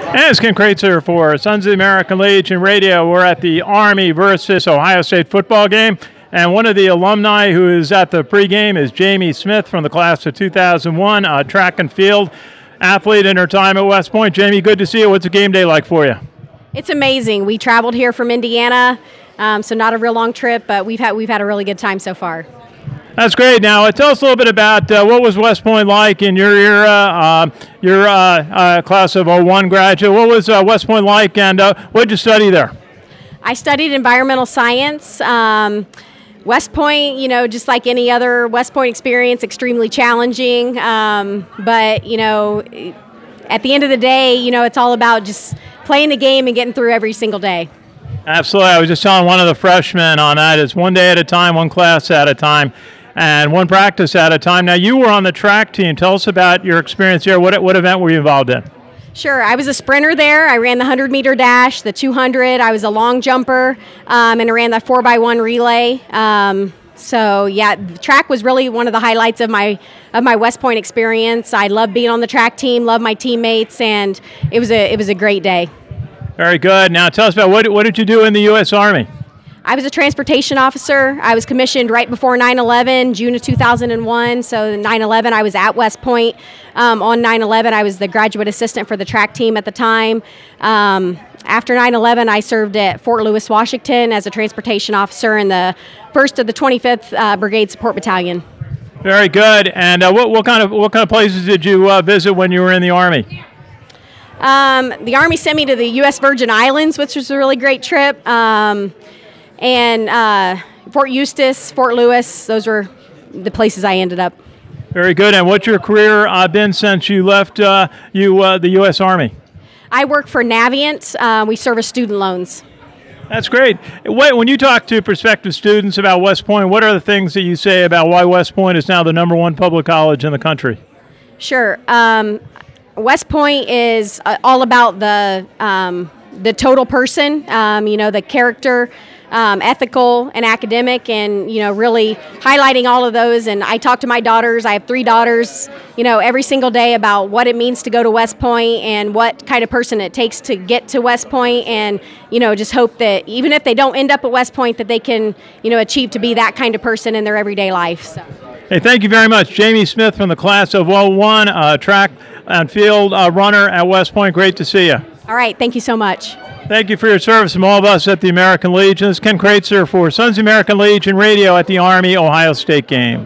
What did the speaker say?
And it's Ken Kreitzer for Sons of the American Legion Radio. We're at the Army versus Ohio State football game. And one of the alumni who is at the pregame is Jamie Smith from the class of 2001, a track and field athlete in her time at West Point. Jamie, good to see you. What's a game day like for you? It's amazing. We traveled here from Indiana, so not a real long trip, but we've had a really good time so far. That's great. Now, tell us a little bit about what was West Point like in your era, your class of 01 graduate. What was West Point like, and what did you study there? I studied environmental science. West Point, just like any other West Point experience, extremely challenging. But, at the end of the day, it's all about just playing the game and getting through every single day. Absolutely. I was just telling one of the freshmen on that. It's one day at a time, one class at a time, and one practice at a time. Now, you were on the track team. Tell us about your experience here. What event were you involved in? Sure. I was a sprinter there. I ran the 100-meter dash, the 200. I was a long jumper, and I ran the 4x1 relay. The track was really one of the highlights of my West Point experience. I loved being on the track team, loved my teammates, and it was a great day. Very good. Now, tell us about what did you do in the U.S. Army? I was a transportation officer. I was commissioned right before 9/11, June of 2001. So 9/11, I was at West Point. On 9/11, I was the graduate assistant for the track team at the time. After 9/11, I served at Fort Lewis, Washington as a transportation officer in the 1st of the 25th Brigade Support Battalion. Very good. And what kind of places did you visit when you were in the Army? The Army sent me to the U.S. Virgin Islands, which was a really great trip. And Fort Eustis, Fort Lewis, those were the places I ended up. Very good. And what's your career been since you left the U.S. Army? I work for Navient. We service student loans. That's great. When you talk to prospective students about West Point, what are the things that you say about why West Point is now the #1 public college in the country? Sure. West Point is all about the total person, the character, ethical and academic, and really highlighting all of those. And I talk to my daughters. I have 3 daughters. Every single day about what it means to go to West Point and what kind of person it takes to get to West Point. And just hope that even if they don't end up at West Point, that they can achieve to be that kind of person in their everyday life. So. Hey, thank you very much, Jamie Smith from the class of 01, track and field runner at West Point. Great to see you. All right. Thank you so much. Thank you for your service from all of us at the American Legion. This is Ken Kreitzer for Sons of the American Legion Radio at the Army Ohio State game.